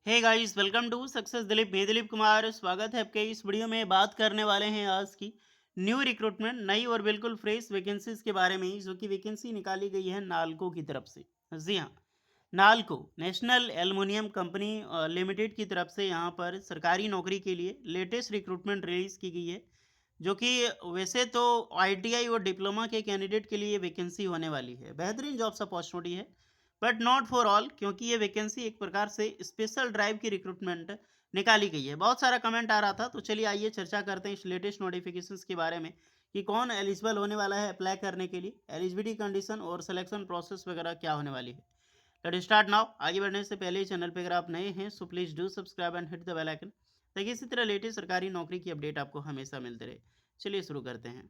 Hey guys, welcome to success Dilip. मैं दिलीप कुमार, स्वागत है आपके इस वीडियो में। बात करने वाले हैं आज की न्यू रिक्रूटमेंट, नई और बिल्कुल फ्रेश वैकेंसीज के बारे में, जो कि वैकेंसी निकाली गई है नालको की तरफ से। जी हाँ, NALCO national aluminium company limited की तरफ से यहाँ पर सरकारी नौकरी के लिए लेटेस्ट रिक्रूटमेंट रिलीज की गई है, जो कि वैसे तो आईटीआई और डिप्लोमा के कैंडिडेट के लिए वैकेंसी होने वाली है। बेहतरीन जॉब्स अपॉर्चुनिटी है, बट नॉट फॉर ऑल, क्योंकि ये वैकेंसी एक प्रकार से स्पेशल ड्राइव की रिक्रूटमेंट निकाली गई है। बहुत सारा कमेंट आ रहा था, तो चलिए आइए चर्चा करते हैं इस लेटेस्ट नोटिफिकेशंस के बारे में कि कौन एलिजिबल होने वाला है अप्लाई करने के लिए, एलिजिबिलिटी कंडीशन और सिलेक्शन प्रोसेस वगैरह क्या होने वाली है। Let start now. आगे बढ़ने से पहले चैनल पर अगर आप नए हैं so please do subscribe and hit the bell icon, ताकि इसी तरह लेटेस्ट सरकारी नौकरी की अपडेट आपको हमेशा मिलते रहे। चलिए शुरू करते हैं।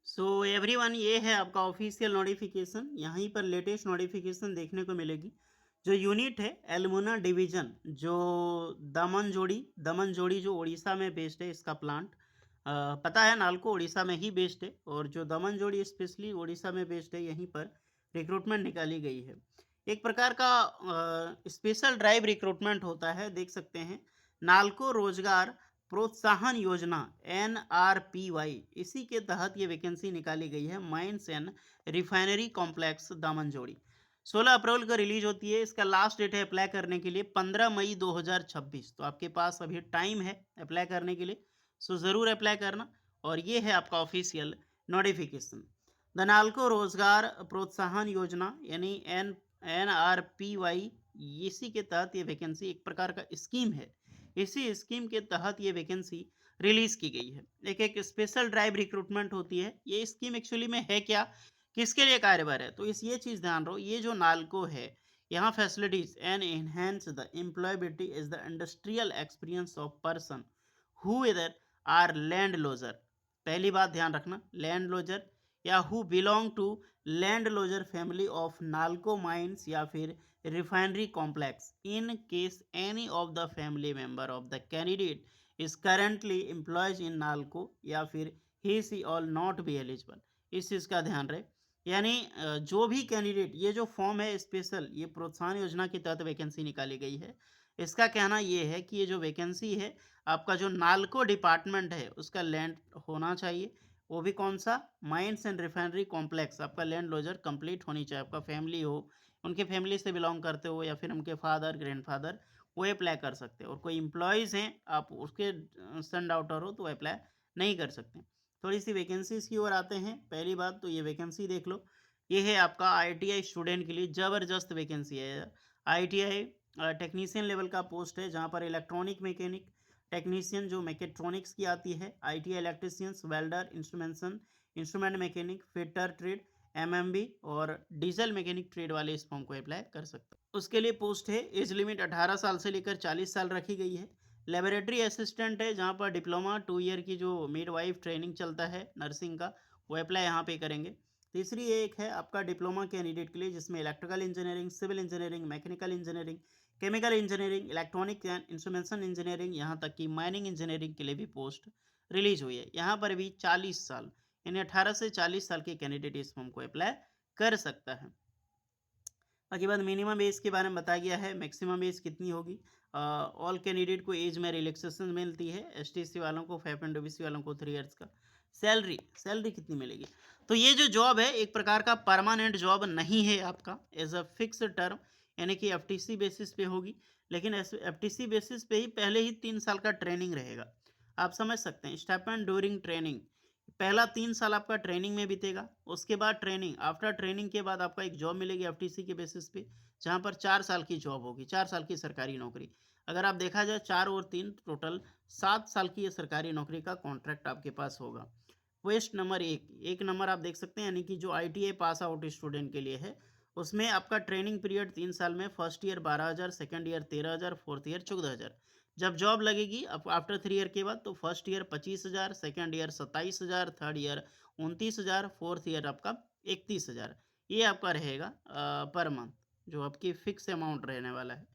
सो एवरीवन, ये है आपका ऑफिशियल नोटिफिकेशन। यहीं पर लेटेस्ट नोटिफिकेशन देखने को मिलेगी। जो यूनिट है एल्मुना डिवीजन, जो दमन जोड़ी जो उड़ीसा में बेस्ड है, इसका प्लांट पता है नालको उड़ीसा में ही बेस्ड है, और जो दमन जोड़ी स्पेशली उड़ीसा में बेस्ड है, यहीं पर रिक्रूटमेंट निकाली गई है। एक प्रकार का स्पेशल ड्राइव रिक्रूटमेंट होता है, देख सकते हैं। नालको रोजगार प्रोत्साहन योजना NRPY, इसी के तहत ये वैकेंसी निकाली गई है। Mines and refinery complex Damanjodi 16 अप्रैल को रिलीज होती है। इसका लास्ट डेट है अप्लाई करने के लिए 15 मई 2026। तो आपके पास अभी टाइम है अप्लाई करने के लिए, सो ज़रूर अप्लाई करना। और ये है आपका ऑफिशियल नोटिफिकेशन। द नाल्को रोजगार प्रोत्साहन योजना यानी NRPY, इसी के तहत ये वैकेंसी एक प्रकार का स्कीम है। इसी स्कीम के तहत ये वैकेंसी रिलीज की गई है। एक एक स्पेशल ड्राइव रिक्रूटमेंट होती है। ये स्कीम एक्चुअली में है क्या, किसके लिए कार्यभार है, तो इस ये चीज ध्यान रहो। ये जो नालको है, यहाँ facilities and enhance the employability is the industrial experience of person who इधर आर लैंड लोजर। पहली बात ध्यान रखना, लैंड लोजर या who belong to land loser family of Nalco mines या फिर refinery complex, in case any of the family member of the candidate is currently employs in Nalco या फिर he shall not be eligible. इस चीज़ का ध्यान रहे। यानी जो भी कैंडिडेट, ये जो फॉर्म है स्पेशल, ये प्रोत्साहन योजना के तहत वैकेंसी निकाली गई है। इसका कहना ये है कि ये जो वैकेंसी है, आपका जो नालको डिपार्टमेंट है उसका लैंड होना चाहिए। वो भी कौन सा, माइंस एंड रिफाइनरी कॉम्प्लेक्स, आपका लैंड लोजर कंप्लीट होनी चाहिए। आपका फैमिली हो, उनके फैमिली से बिलोंग करते हो, या फिर उनके फादर ग्रैंडफादर, वो अप्लाई कर सकते हैं। और कोई एम्प्लॉयज़ हैं, आप उसके सन डाउटर हो, तो अप्लाई नहीं कर सकते। थोड़ी सी वैकेंसीज की ओर आते हैं। पहली बात तो ये वैकेंसी देख लो। ये है आपका आईटीआई स्टूडेंट के लिए ज़बरदस्त वैकेंसी है। आईटीआई टेक्नीशियन लेवल का पोस्ट है, जहाँ पर इलेक्ट्रॉनिक मैकेनिक टेक्नीशियन जो मैकेट्रॉनिक्स की आती है, ITI electricians, welder, instrument mechanic, fitter trade, MMB और डीजल मैकेनिक ट्रेड वाले इस फॉर्म को अप्लाई कर सकते हैं। उसके लिए पोस्ट है, एज लिमिट 18 साल से लेकर 40 साल रखी गई है। लेबोरेटरी असिस्टेंट है, जहाँ पर डिप्लोमा 2 ईयर की जो मिडवाइफ ट्रेनिंग चलता है नर्सिंग का, वो अप्लाई यहाँ पे करेंगे। तीसरी एक है आपका डिप्लोमा कैंडिडेट के लिए, जिसमें electrical engineering, civil engineering, mechanical engineering, chemical engineering, electronic and instrumentation engineering, यहाँ तक कि माइनिंग इंजीनियरिंग के लिए भी पोस्ट रिलीज हुई है। यहाँ पर भी 40 साल, यानी 18 से 40 साल के कैंडिडेट इस फॉर्म को अप्लाई कर सकता है। बाकी बात मिनिमम एज के बारे में बताया गया है, मैक्सिमम एज कितनी होगी। ऑल कैंडिडेट को एज में रिलैक्सेशन मिलती है, एसटीसी वालों को 5 एंड ओबीसी वालों को 3 ईयर्स का। सैलरी सैलरी कितनी मिलेगी, तो ये जो जॉब है एक प्रकार का परमानेंट जॉब नहीं है आपका, एज अ फिक्स टर्म, यानी कि एफटीसी बेसिस पे होगी। लेकिन एफटीसी बेसिस पे ही पहले ही 3 साल का ट्रेनिंग रहेगा। आप समझ सकते हैं, स्टाइपेंड ड्यूरिंग ट्रेनिंग, पहला 3 साल आपका ट्रेनिंग में बीतेगा। उसके बाद ट्रेनिंग, आफ्टर ट्रेनिंग के बाद आपका एक जॉब मिलेगी एफटीसी के बेसिस पे, जहाँ पर 4 साल की जॉब होगी, 4 साल की सरकारी नौकरी। अगर आप देखा जाए 4 और 3 टोटल 7 साल की ये सरकारी नौकरी का कॉन्ट्रैक्ट आपके पास होगा। वेस्ट नंबर एक नंबर आप देख सकते हैं, यानी कि जो आईटीआई पास आउट स्टूडेंट के लिए है, उसमें आपका ट्रेनिंग पीरियड 3 साल में, first year 12,000, second year 13,000, fourth year 14,000। जब जॉब लगेगी अब आफ्टर 3 ईयर के बाद, तो first year 25,000, second year 27,000, third year 29,000, fourth year आपका 31,000। ये आपका रहेगा पर मंथ, जो आपकी फिक्स अमाउंट रहने वाला है।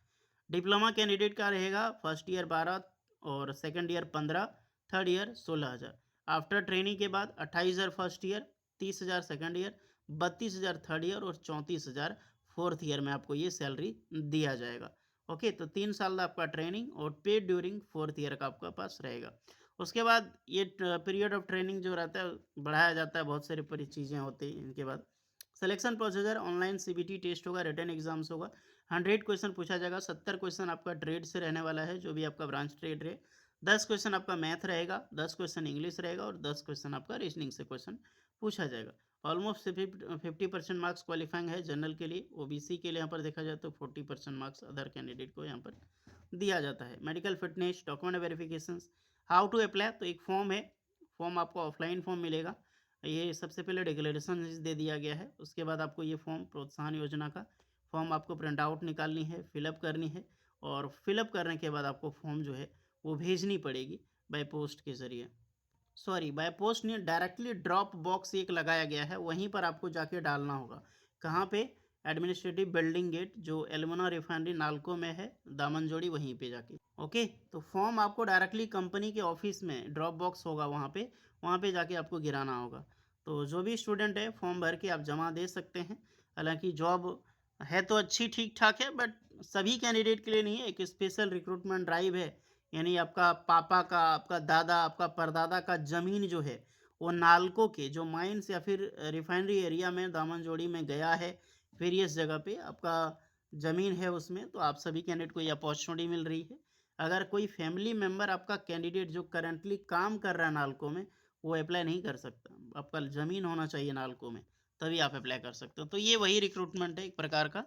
डिप्लोमा कैंडिडेट का रहेगा फर्स्ट ईयर 12 और second year 15, third year 16,000। After training के बाद 28,000 first year, 30,000 second year, 32,000 third year और 34,000 फोर्थ ईयर में आपको ये सैलरी दिया जाएगा। ओके, तो 3 साल आपका ट्रेनिंग और पेड ड्यूरिंग 4th ईयर का आपका पास रहेगा। उसके बाद ये पीरियड ऑफ ट्रेनिंग जो रहता है बढ़ाया जाता है, बहुत सारी परी चीज़ें होती हैं इनके बाद। Selection procedure online CBT test होगा, रिटन एग्जाम्स होगा, 100 क्वेश्चन पूछा जाएगा, 70 क्वेश्चन आपका ट्रेड से रहने वाला है, जो भी आपका ब्रांच ट्रेड रहे, 10 क्वेश्चन आपका मैथ रहेगा, 10 क्वेश्चन इंग्लिश रहेगा और 10 क्वेश्चन आपका रीजनिंग से क्वेश्चन पूछा जाएगा। ऑलमोस्ट 50% मार्क्स क्वालिफाइंग है जनरल के लिए, ओबीसी के लिए यहाँ पर देखा जाए तो 40% मार्क्स अदर कैंडिडेट को यहाँ पर दिया जाता है। Medical fitness, document verification, how to apply, तो एक फॉर्म है, फॉर्म आपको ऑफलाइन फॉर्म मिलेगा। ये सबसे पहले डिक्लेरेशन दे दिया गया है, उसके बाद आपको ये फॉर्म प्रोत्साहन योजना का फॉर्म आपको प्रिंट आउट निकालनी है, फिलअप करनी है और फिलअप करने के बाद आपको फॉर्म जो है वो भेजनी पड़ेगी बाय पोस्ट के ज़रिए। सॉरी, बाय पोस्ट नहीं, डायरेक्टली ड्रॉप बॉक्स एक लगाया गया है, वहीं पर आपको जाके डालना होगा। कहाँ पे? एडमिनिस्ट्रेटिव बिल्डिंग गेट, जो एल्मोना रिफाइनरी नालको में है, दामनजोड़ी, वहीं पे जाके। ओके, तो फॉर्म आपको डायरेक्टली कंपनी के ऑफिस में ड्रॉप बॉक्स होगा, वहाँ पे जाके आपको गिराना होगा। तो जो भी स्टूडेंट है फॉर्म भर के आप जमा दे सकते हैं। हालांकि जॉब है तो अच्छी ठीक ठाक है, बट सभी कैंडिडेट के लिए नहीं है। एक स्पेशल रिक्रूटमेंट ड्राइव है, यानी आपका पापा का, आपका दादा, आपका परदादा का ज़मीन जो है, वो नालको के जो माइंस या फिर रिफाइनरी एरिया में दामनजोड़ी में गया है, वेरियस जगह पे आपका ज़मीन है उसमें, तो आप सभी कैंडिडेट को ये अपॉर्चुनिटी मिल रही है। अगर कोई फैमिली मेंबर आपका कैंडिडेट जो करंटली काम कर रहा है नालको में, वो अप्लाई नहीं कर सकता। आपका ज़मीन होना चाहिए नालको में, तभी आप अप्लाई कर सकते हो। तो ये वही रिक्रूटमेंट है एक प्रकार का,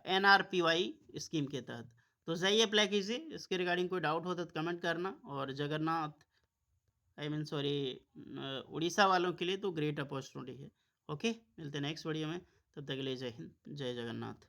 एनआरपीवाई स्कीम के तहत। तो जाइए अप्लाई कीजिए। इसके रिगार्डिंग कोई डाउट हो तो कमेंट करना। और Jagannath, I mean sorry, Orissa वालों के लिए तो ग्रेट अपॉर्चुनिटी है। ओके, मिलते हैं नेक्स्ट वीडियो में, तब तक के लिए जय हिंद, जय जगन्नाथ।